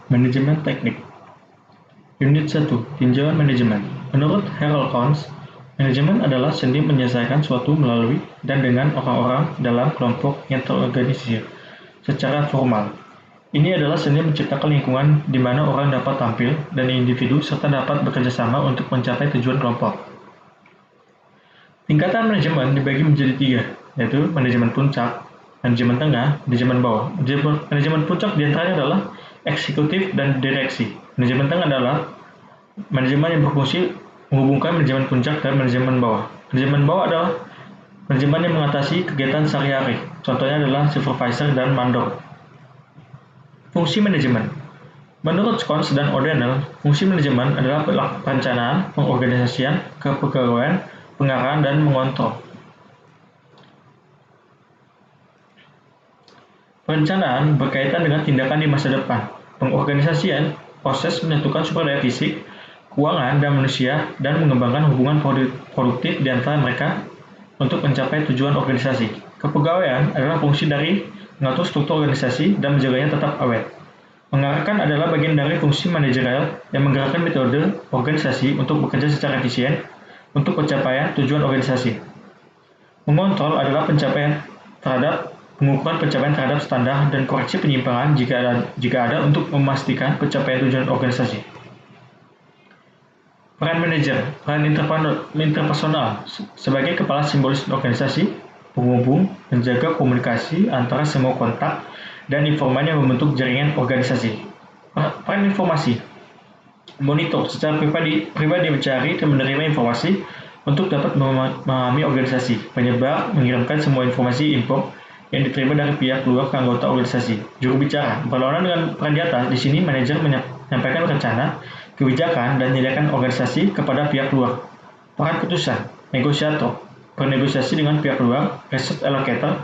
Manajemen teknik. Unit 1. Tinjauan manajemen. Menurut Harold Kohns, manajemen adalah seni menyelesaikan suatu melalui dan dengan orang-orang dalam kelompok yang terorganisir secara formal. Ini adalah seni menciptakan lingkungan di mana orang dapat tampil dan individu serta dapat bekerja sama untuk mencapai tujuan kelompok. Tingkatan manajemen dibagi menjadi 3, yaitu manajemen puncak, manajemen tengah, manajemen bawah. Manajemen puncak diantaranya adalah eksekutif dan direksi. Manajemen tengah adalah manajemen yang berfungsi menghubungkan manajemen puncak dan manajemen bawah. Manajemen bawah adalah manajemen yang mengatasi kegiatan sehari-hari. Contohnya adalah supervisor dan mandor. Fungsi manajemen. Menurut Kohns dan O'Donnell, fungsi manajemen adalah perencanaan, pengorganisasian, kepegawaian, pengarahan, dan mengontrol. Perencanaan berkaitan dengan tindakan di masa depan. Pengorganisasian, proses menentukan sumber daya fisik, keuangan, dan manusia, dan mengembangkan hubungan produktif di antara mereka untuk mencapai tujuan organisasi. Kepegawaian adalah fungsi dari mengatur struktur organisasi dan menjaganya tetap awet. Mengarahkan adalah bagian dari fungsi manajerial yang menggerakkan metode organisasi untuk bekerja secara efisien untuk pencapaian tujuan organisasi. Mengontrol adalah pengukuran pencapaian terhadap standar dan koreksi penyimpangan jika ada untuk memastikan pencapaian tujuan organisasi. Peran manajer, peran interpersonal sebagai kepala simbolis organisasi, penghubung, menjaga komunikasi antara semua kontak dan informan yang membentuk jaringan organisasi. Peran informasi, monitor secara pribadi mencari dan menerima informasi untuk dapat memahami organisasi, penyebar, mengirimkan semua informasi info yang diterima dari pihak luar ke anggota organisasi. Juru bicara, berlawanan dengan peran di atas, di sini manajer menyampaikan rencana, kebijakan, dan menyediakan organisasi kepada pihak luar. Peran putusan, negosiator, bernegosiasi dengan pihak luar, resource allocator,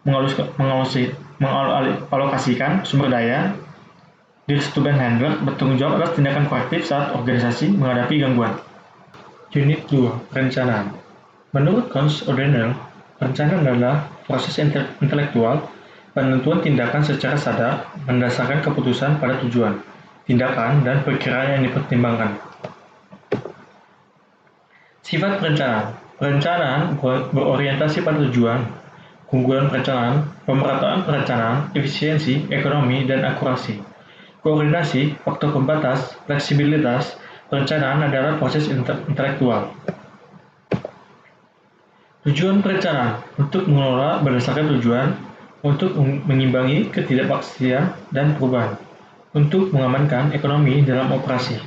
mengalokasikan sumber daya, distribution handler, bertanggung jawab atas tindakan korektif saat organisasi menghadapi gangguan. Unit 2. Perencanaan. Menurut Kohns O'Donnell, perencanaan adalah proses intelektual penentuan tindakan secara sadar berdasarkan keputusan pada tujuan, tindakan, dan perkiraan yang dipertimbangkan. Sifat perencanaan. Perencanaan berorientasi pada tujuan, keunggulan perencanaan, pemerataan perencanaan, efisiensi, ekonomi, dan akurasi. Koordinasi, faktor pembatas, fleksibilitas, perencanaan adalah proses intelektual. Tujuan perencanaan untuk mengelola berdasarkan tujuan, untuk mengimbangi ketidakpastian dan perubahan, untuk mengamankan ekonomi dalam operasi,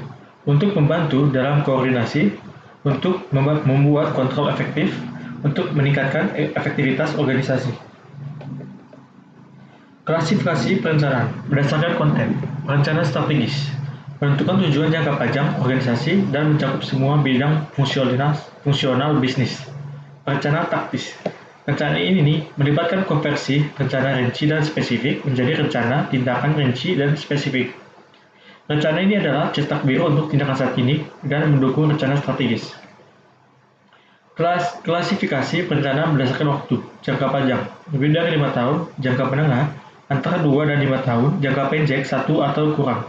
untuk membantu dalam koordinasi, untuk membuat kontrol efektif, untuk meningkatkan efektivitas organisasi. Klasifikasi perencanaan berdasarkan konten. Perencanaan strategis menentukan tujuan jangka panjang organisasi dan mencakup semua bidang fungsional bisnis. Rencana taktis. Rencana ini melibatkan konversi rencana rinci dan spesifik menjadi rencana tindakan rinci dan spesifik. Rencana ini adalah cetak biru untuk tindakan saat ini dan mendukung rencana strategis. Klasifikasi perencanaan berdasarkan waktu, jangka panjang, lebih dari 5 tahun, jangka menengah, antara 2 dan 5 tahun, jangka pendek 1 atau kurang.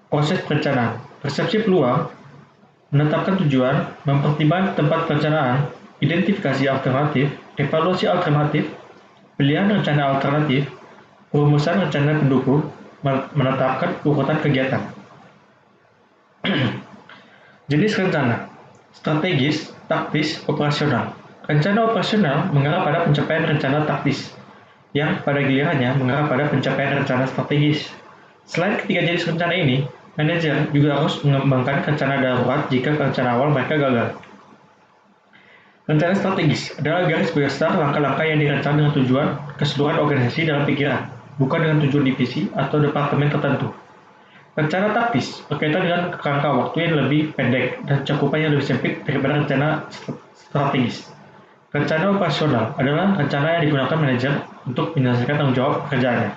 Proses perencanaan, persepsi peluang, menetapkan tujuan, mempertimbangkan tempat perencanaan, identifikasi alternatif, evaluasi alternatif, pilihan rencana alternatif, perumusan rencana pendukung, menetapkan urutan kegiatan. Jenis rencana, strategis, taktis, operasional. Rencana operasional mengarah pada pencapaian rencana taktis, yang pada gilirannya mengarah pada pencapaian rencana strategis. Selain ketiga jenis rencana ini, manajer juga harus mengembangkan rencana darurat jika rencana awal mereka gagal. Rencana strategis adalah garis besar langkah-langkah yang dirancang dengan tujuan keseluruhan organisasi dalam pikiran, bukan dengan tujuan divisi atau departemen tertentu. Rencana taktis berkaitan dengan kerangka waktu yang lebih pendek dan cakupan yang lebih sempit daripada rencana strategis. Rencana operasional adalah rencana yang digunakan manajer untuk menyelesaikan tanggung jawab pekerjaannya.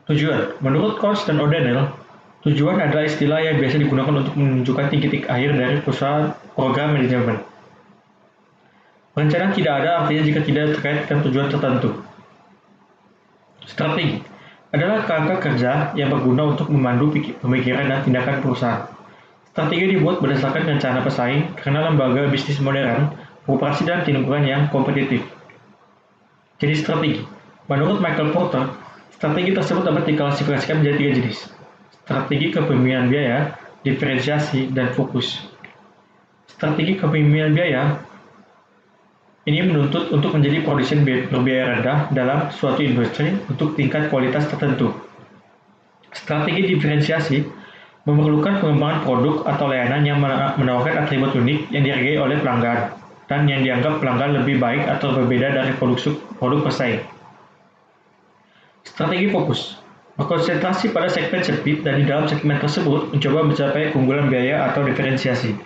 Tujuan. Menurut Kohns dan O'Donnell, tujuan adalah istilah yang biasa digunakan untuk menunjukkan titik akhir dari perusahaan program manajemen. Perencanaan tidak ada artinya jika tidak terkait dengan tujuan tertentu. Strategi. adalah kerangka kerja yang berguna untuk memandu pemikiran dan tindakan perusahaan. Strategi dibuat berdasarkan rencana pesaing karena lembaga bisnis modern beroperasi dalam lingkungan yang kompetitif. Jadi strategi. Menurut Michael Porter, strategi tersebut dapat diklasifikasikan menjadi 3 jenis. Strategi kepemimpinan biaya, diferensiasi, dan fokus. Strategi kepemimpinan biaya ini menuntut untuk menjadi produsen berbiaya rendah dalam suatu industri untuk tingkat kualitas tertentu. Strategi diferensiasi memerlukan pengembangan produk atau layanan yang menawarkan atribut unik yang dihargai oleh pelanggan dan yang dianggap pelanggan lebih baik atau berbeda dari produk pesaing. Strategi fokus berkonsentrasi pada segmen sempit dan di dalam segmen tersebut mencoba mencapai keunggulan biaya atau diferensiasi.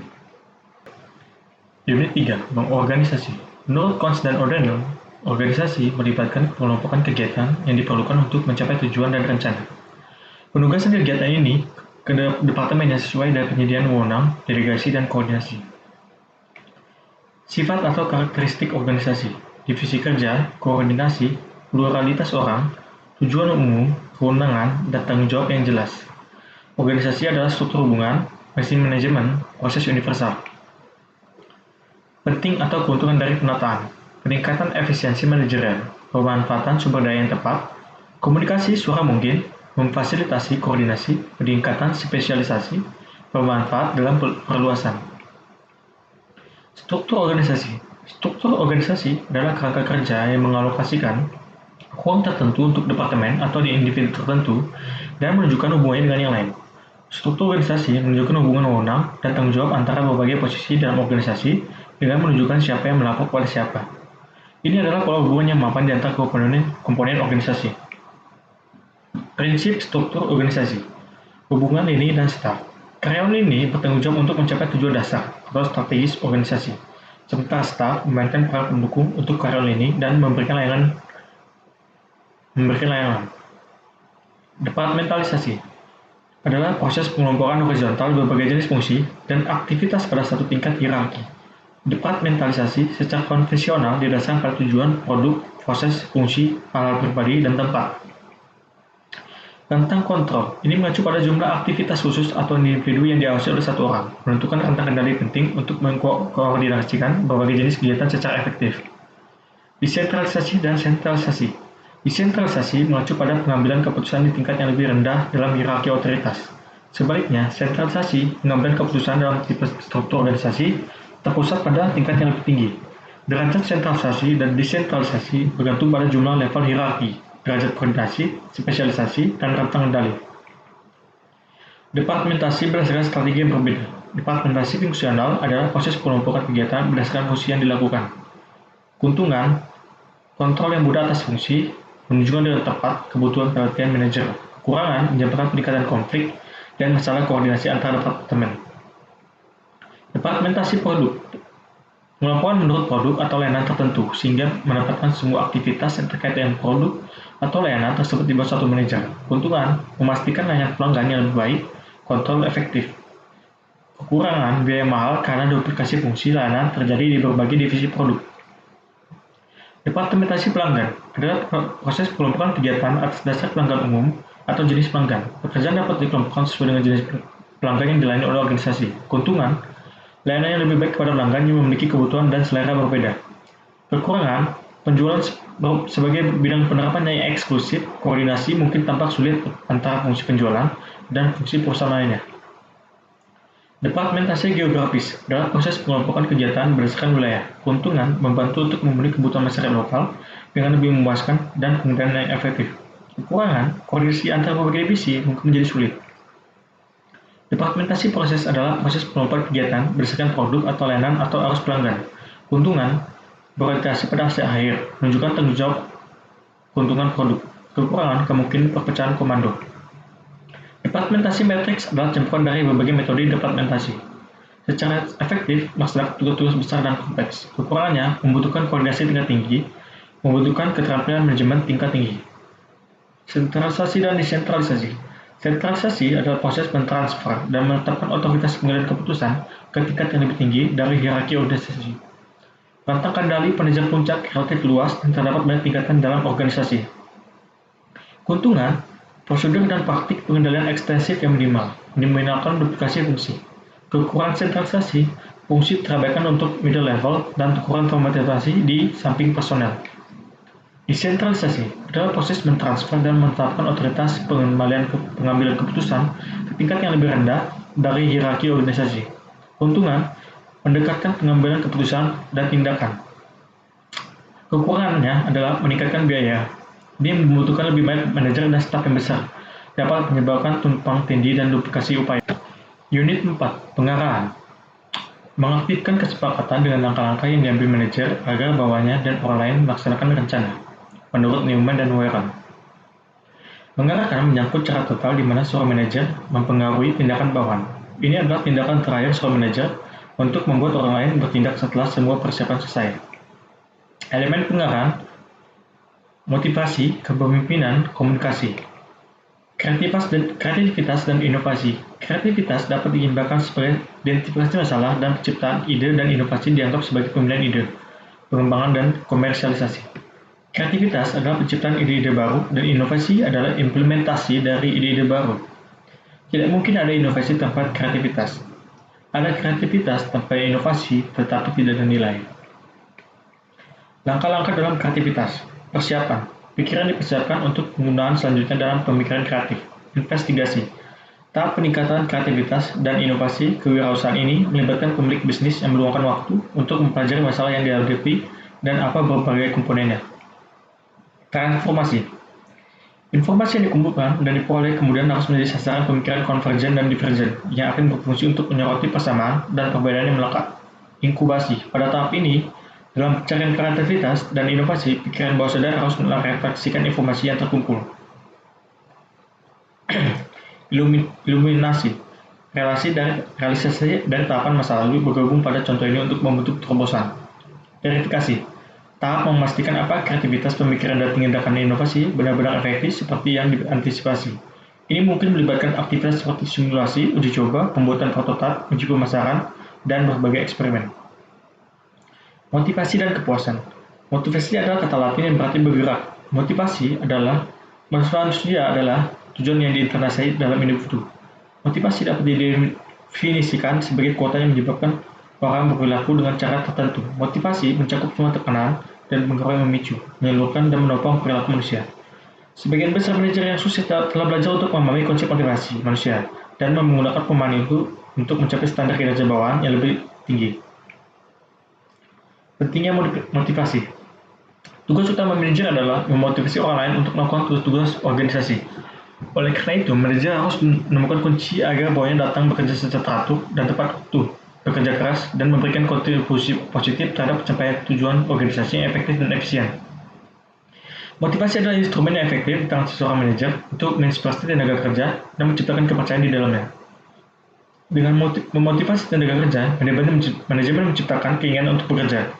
Unit 3. Mengorganisasi. Menurut Cons dan O'Donnell, organisasi melibatkan pengelompokan kegiatan yang diperlukan untuk mencapai tujuan dan rencana. Penugasan kegiatan ini ke departemen yang sesuai dengan penyediaan wewenang, delegasi, dan koordinasi. Sifat atau karakteristik organisasi, divisi kerja, koordinasi, pluralitas orang, tujuan umum, kewenangan, dan tanggung jawab yang jelas. Organisasi adalah struktur hubungan, mesin manajemen, proses universal. Penting atau keuntungan dari penataan, peningkatan efisiensi manajerial, pemanfaatan sumber daya yang tepat, komunikasi suara mungkin, memfasilitasi koordinasi, peningkatan spesialisasi, bermanfaat dalam perluasan. Struktur organisasi. Struktur organisasi adalah kerangka kerja yang mengalokasikan ruang tertentu untuk departemen atau di individu tertentu dan menunjukkan hubungannya dengan yang lain. Struktur organisasi menunjukkan hubungan wewenang dan tanggung jawab antara berbagai posisi dalam organisasi dengan menunjukkan siapa yang melapor kepada siapa. Ini adalah pola hubungan yang mapan di antara komponen organisasi. Prinsip struktur organisasi. Hubungan lini dan staf. Karyawan lini bertanggung jawab untuk mencapai tujuan dasar atau strategis organisasi, sementara staf memainkan peran pendukung untuk karyawan lini dan memberikan layanan. Departementalisasi adalah proses pengelompokan horizontal berbagai jenis fungsi dan aktivitas pada satu tingkat hierarki. Departementalisasi secara konvensional didasarkan pada tujuan, produk, proses, fungsi, hal-hal pribadi, dan tempat. Rentang kontrol, ini mengacu pada jumlah aktivitas khusus atau individu yang diawasi oleh satu orang, menentukan rentang kendali penting untuk mengkoordinasikan berbagai jenis kegiatan secara efektif. Desentralisasi dan sentralisasi. Desentralisasi mengacu pada pengambilan keputusan di tingkat yang lebih rendah dalam hierarki otoritas. Sebaliknya, sentralisasi pengambilan keputusan dalam tipe struktur organisasi terpusat pada tingkat yang lebih tinggi. Derajat sentralisasi dan desentralisasi bergantung pada jumlah level hierarki, derajat koordinasi, spesialisasi, dan rentang kendali. Departementasi berdasarkan strategi yang berbeda. Departementasi fungsional adalah proses pengelompokan kegiatan berdasarkan fungsi yang dilakukan. Keuntungan, kontrol yang mudah atas fungsi, menunjukkan dengan tepat kebutuhan perhatian manajer. Kekurangan, menyebabkan peningkatan konflik dan masalah koordinasi antara departemen. Departementasi produk. Pengelompokan menurut produk atau layanan tertentu, sehingga menempatkan semua aktivitas yang terkait dengan produk atau layanan tersebut di bawah satu manajer. Keuntungan, memastikan layanan pelanggan yang lebih baik, kontrol efektif. Kekurangan, biaya mahal karena duplikasi fungsi layanan terjadi di berbagai divisi produk. Departementasi pelanggan adalah proses pengelompokan kegiatan atas dasar pelanggan umum atau jenis pelanggan. Pekerjaan dapat dikelompokkan sesuai dengan jenis pelanggan yang dilayani oleh organisasi. Keuntungan, layanan yang lebih baik kepada pelanggan yang memiliki kebutuhan dan selera berbeda. Kekurangan, penjualan sebagai bidang penerapan yang eksklusif, koordinasi mungkin tampak sulit antara fungsi penjualan dan fungsi perusahaan lainnya. Departementasi geografis adalah proses pengelompokan kegiatan berdasarkan wilayah. Keuntungan, membantu untuk memenuhi kebutuhan masyarakat lokal dengan lebih memuaskan dan pengendalian yang efektif. Kekurangan, koordinasi antara berbagai divisi mungkin menjadi sulit. Departementasi proses adalah proses pengelompokan kegiatan berdasarkan produk atau layanan atau arus pelanggan. Keuntungan, berorientasi pada hasil akhir, menunjukkan tanggung jawab keuntungan produk. Kekurangan, kemungkinan perpecahan komando. Departementasi matriks adalah campuran dari berbagai metode departementasi. Secara efektif, melaksanakan tugas-tugas besar dan kompleks. Kekurangannya, membutuhkan koordinasi tingkat tinggi, membutuhkan keterampilan manajemen tingkat tinggi. Sentralisasi dan desentralisasi. Sentralisasi adalah proses mentransfer dan menetapkan otoritas pengambilan keputusan ke tingkat yang lebih tinggi dari hierarki organisasi. Rentang kendali penunjuk puncak relatif luas dan terdapat banyak tingkatan dalam organisasi. Keuntungan, Prosedur dan praktik pengendalian ekstensif yang minimal, meminimalkan duplikasi fungsi. Kekurangan sentralisasi, fungsi terabaikan untuk middle level, dan kekurangan formatasi di samping personel. Desentralisasi adalah proses mentransfer dan menetapkan otoritas pengambilan keputusan ke tingkat yang lebih rendah dari hierarki organisasi. Keuntungan, mendekatkan pengambilan keputusan dan tindakan. Kekurangannya adalah meningkatkan biaya. Dia membutuhkan lebih banyak manajer dan staf yang besar, dapat menyebabkan tumpang tindih dan duplikasi upaya. Unit 4. Pengarahan. Mengaktifkan kesepakatan dengan langkah-langkah yang diambil manajer agar bawahnya dan orang lain melaksanakan rencana. Menurut Newman dan Warren, mengarahkan menyangkut cara total di mana seorang manajer mempengaruhi tindakan bawahan. Ini adalah tindakan terakhir seorang manajer untuk membuat orang lain bertindak setelah semua persiapan selesai. Elemen pengarahan: motivasi, kepemimpinan, komunikasi. Kreativitas dan inovasi. Kreativitas dapat diimbangkan sebagai identifikasi masalah dan penciptaan ide, dan inovasi dianggap sebagai pemilihan ide, pengembangan, dan komersialisasi. Kreativitas adalah penciptaan ide-ide baru, dan inovasi adalah implementasi dari ide-ide baru. Tidak mungkin ada inovasi tanpa kreativitas. Ada kreativitas tanpa inovasi, tetapi tidak ada nilai. Langkah-langkah dalam kreativitas. Persiapan. Pikiran dipersiapkan untuk penggunaan selanjutnya dalam pemikiran kreatif. Investigasi. Tahap peningkatan kreativitas dan inovasi kewirausahaan ini melibatkan pemilik bisnis yang meluangkan waktu untuk mempelajari masalah yang dihadapi dan apa berbagai komponennya. Transformasi. Informasi yang dikumpulkan dan diperoleh kemudian harus menjadi sasaran pemikiran konvergen dan divergen yang akan berfungsi untuk menyoroti persamaan dan perbedaan yang melekat. Inkubasi. Pada tahap ini, dalam pencarian kreativitas dan inovasi, pikiran bawah sadar harus merefleksikan informasi yang terkumpul. Iluminasi. Realisasi dari tahapan masa lalu bergabung pada contoh ini untuk membentuk terobosan. Verifikasi. Tahap memastikan apa kreativitas, pemikiran, dan tindakan inovasi benar-benar efektif seperti yang diantisipasi. Ini mungkin melibatkan aktivitas seperti simulasi, uji coba, pembuatan prototip, uji pemasaran, dan berbagai eksperimen. Motivasi dan kepuasan. Motivasi adalah kata Latin yang berarti bergerak. Motivasi adalah manusia adalah tujuan yang diinterpretasi dalam individu. Motivasi dapat didefinisikan sebagai kuota yang menyebabkan orang berperilaku dengan cara tertentu. Motivasi mencakup semua tekanan dan pengaruh yang memicu, menyalurkan, dan menopang perilaku manusia. Sebagian besar manajer yang sukses telah belajar untuk memahami konsep motivasi manusia dan menggunakan pemahaman itu untuk mencapai standar kinerja bawahan yang lebih tinggi. Pentingnya motivasi. Tugas utama manajer adalah memotivasi orang lain untuk melakukan tugas-tugas organisasi. Oleh karena itu, manajer harus menemukan kunci agar bawahannya datang bekerja secara teratur dan tepat waktu, bekerja keras, dan memberikan kontribusi positif terhadap pencapaian tujuan organisasi yang efektif dan efisien. Motivasi adalah instrumen yang efektif di tangan seorang manajer untuk menginspirasi tenaga kerja dan menciptakan kepercayaan di dalamnya. Dengan memotivasi tenaga kerja, manajemen menciptakan keinginan untuk bekerja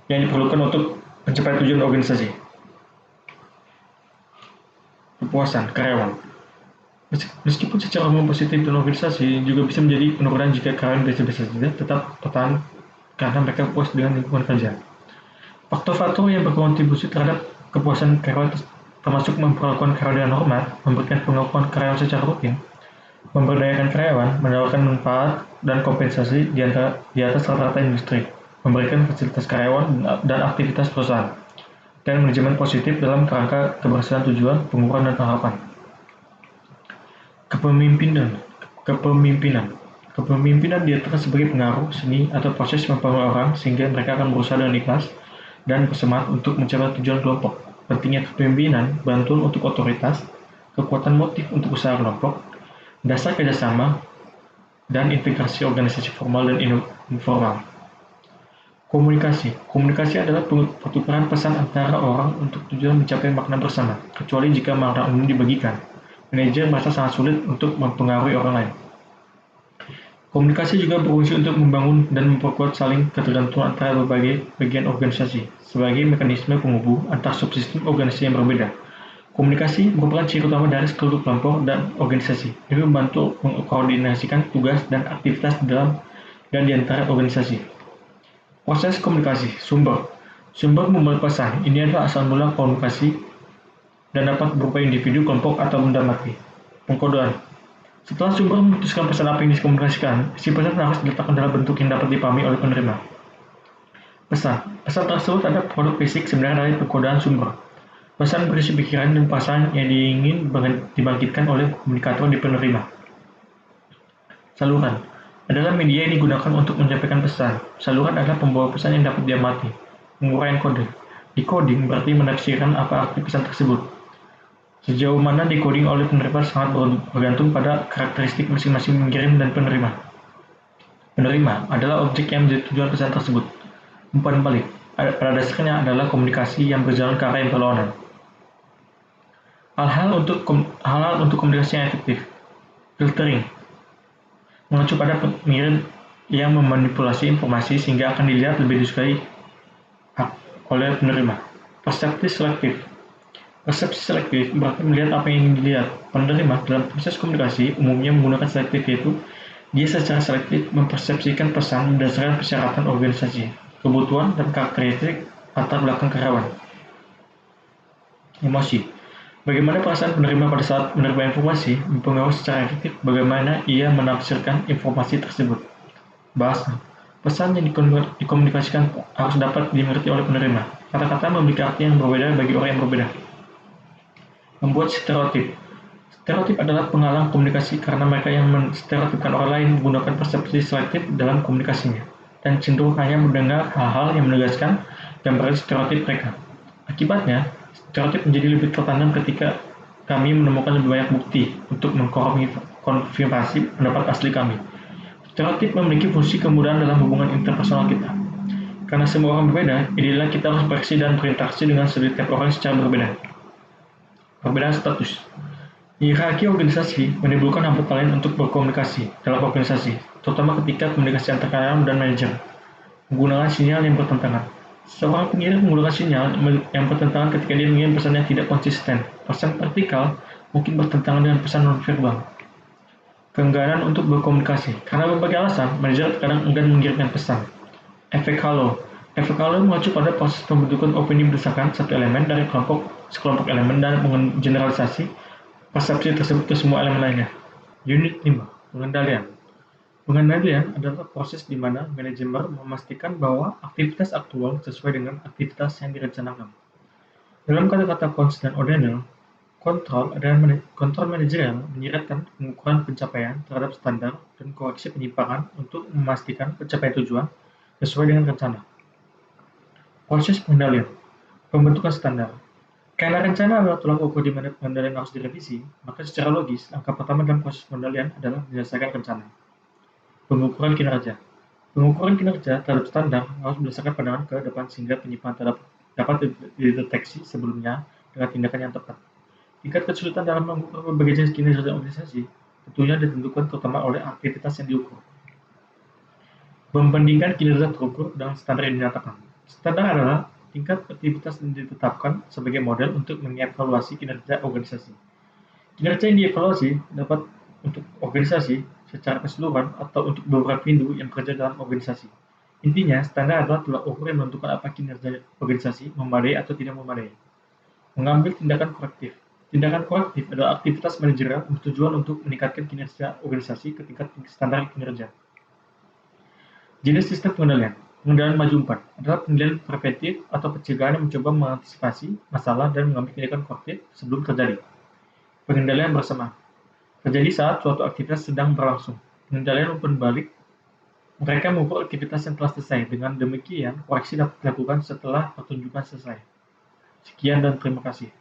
yang diperlukan untuk pencapaian tujuan organisasi. Kepuasan karyawan. Meskipun secara umum positif dan organisasi juga bisa menjadi penurunan jika karyawan biasa-biasa saja tetap bertahan karena mereka puas dengan lingkungan kerja. Faktor-faktor yang berkontribusi terhadap kepuasan karyawan termasuk memperlakukan karyawan dengan hormat, memberikan pengakuan karyawan secara rutin, memberdayakan karyawan, menawarkan manfaat dan kompensasi di atas rata-rata industri, memberikan fasilitas karyawan dan aktivitas perusahaan, dan manajemen positif dalam kerangka keberhasilan tujuan, pengukuran, dan harapan. Kepemimpinan diartikan sebagai pengaruh, seni, atau proses mempengaruhi orang sehingga mereka akan berusaha dengan ikhlas dan bersemangat untuk mencapai tujuan kelompok. Pentingnya kepemimpinan, bantuan untuk otoritas, kekuatan motif untuk usaha kelompok, dasar kerjasama, dan integrasi organisasi formal dan informal. Komunikasi adalah pertukaran pesan antara orang untuk tujuan mencapai makna bersama, kecuali jika makna umum dibagikan. Manajer merasa sangat sulit untuk mempengaruhi orang lain. Komunikasi juga berfungsi untuk membangun dan memperkuat saling ketergantungan antara berbagai bagian organisasi sebagai mekanisme penghubung antar subsistem organisasi yang berbeda. Komunikasi merupakan ciri utama dari struktur kelompok dan organisasi. Ini membantu mengkoordinasikan tugas dan aktivitas di dalam dan di antara organisasi. Proses komunikasi. Sumber membuat pesan. Ini adalah asal mula komunikasi. dan dapat berupa individu, kelompok, atau benda mati. Pengkodean. Setelah sumber memutuskan pesan apa yang dikomunikasikan, isi pesan harus diletakkan dalam bentuk yang dapat dipahami oleh penerima. Pesan tersebut adalah produk fisik sebenarnya dari pengkodean sumber. Pesan berisi pikiran dan perasaan yang ingin dibangkitkan oleh komunikator di penerima. Saluran adalah media yang digunakan untuk menyampaikan pesan. Saluran adalah pembawa pesan yang dapat diamati. Penguraian kode. Decoding berarti menafsirkan apa arti pesan tersebut. Sejauh mana decoding oleh penerima sangat bergantung pada karakteristik masing-masing pengirim dan penerima. Penerima adalah objek yang menjadi tujuan pesan tersebut. Umpan balik pada dasarnya adalah komunikasi yang berjalan ke arah yang berlawanan. Hal-hal untuk komunikasi yang efektif. Filtering mengacu pada pengirim yang memanipulasi informasi sehingga akan dilihat lebih disukai oleh penerima. Persepsi selektif. Persepsi selektif berarti melihat apa yang ingin dilihat. Penerima dalam proses komunikasi umumnya menggunakan selektif, yaitu dia secara selektif mempersepsikan pesan berdasarkan persyaratan organisasi, kebutuhan, dan karakteristik latar belakang karyawan. Emosi. Bagaimana perasaan penerima pada saat menerima informasi mempengaruhi secara efektif bagaimana ia menafsirkan informasi tersebut. Bahasa. Pesan yang dikomunikasikan harus dapat dimengerti oleh penerima. Kata-kata memiliki arti yang berbeda bagi orang yang berbeda. Membuat stereotip. Stereotip adalah penghalang komunikasi karena mereka yang menstereotipkan orang lain menggunakan persepsi selektif dalam komunikasinya dan cenderung hanya mendengar hal-hal yang menegaskan gambaran stereotip mereka. Akibatnya, stereotip menjadi lebih tertanam ketika kami menemukan lebih banyak bukti untuk mengkonfirmasi pendapat asli kami. Stereotip memiliki fungsi kemudahan dalam hubungan interpersonal kita. Karena semua orang berbeda, idealnya kita harus bereaksi dan berinteraksi dengan setiap orang secara berbeda. Perbedaan status. Hierarki organisasi menimbulkan hambatan lain untuk berkomunikasi dalam organisasi, terutama ketika komunikasi antar karyawan dan manajer. Menggunakan sinyal yang bertentangan. Seorang pengirim menggunakan sinyal yang bertentangan ketika dia mengirim pesan yang tidak konsisten. Pesan vertikal mungkin bertentangan dengan pesan nonverbal. Keengganan untuk berkomunikasi. Karena berbagai alasan, manajer terkadang enggan mengirimkan pesan. Efek halo. Efek halo mengacu pada proses pembentukan opini berdasarkan satu elemen dari sekelompok elemen dan menggeneralisasi persepsi tersebut ke semua elemen lainnya. Unit 5. Pengendalian. Pengendalian adalah proses di mana manajemen memastikan bahwa aktivitas aktual sesuai dengan aktivitas yang direncanakan. Dalam kata-kata Pons dan O'Donnell, kontrol adalah kontrol manajerial menyiratkan pengukuran pencapaian terhadap standar dan koreksi penyimpangan untuk memastikan pencapaian tujuan sesuai dengan rencana. Proses pengendalian. Pembentukan standar. Karena rencana adalah tolak ukur di mana pengendalian harus direvisi, maka secara logis, langkah pertama dalam proses pengendalian adalah menyelesaikan rencana. Pengukuran kinerja. Pengukuran kinerja terhadap standar harus berdasarkan pandangan ke depan sehingga penyimpangan dapat dideteksi sebelumnya dengan tindakan yang tepat. Tingkat kesulitan dalam mengukur berbagai jenis kinerja organisasi tentunya ditentukan terutama oleh aktivitas yang diukur. Membandingkan kinerja terukur dengan standar yang dinyatakan. Standar adalah tingkat aktivitas yang ditetapkan sebagai model untuk mengevaluasi kinerja organisasi. Kinerja yang dievaluasi dapat untuk organisasi secara keseluruhan atau untuk beberapa individu yang bekerja dalam organisasi. Intinya, standar adalah tolak ukur yang menentukan apa kinerja organisasi memadai atau tidak memadai. Mengambil tindakan korektif. Tindakan korektif adalah aktivitas manajerial bertujuan untuk meningkatkan kinerja organisasi ke tingkat standar kinerja. Jenis sistem pengendalian. Pengendalian maju 4 adalah pengendalian preventif atau pencegahan yang mencoba mengantisipasi masalah dan mengambil tindakan korektif sebelum terjadi. Pengendalian bersama. Terjadi saat suatu aktivitas sedang berlangsung. Pengendalian umpan balik. Mereka mengukur aktivitas yang telah selesai. Dengan demikian, koreksi dapat dilakukan setelah pertunjukan selesai. Sekian dan terima kasih.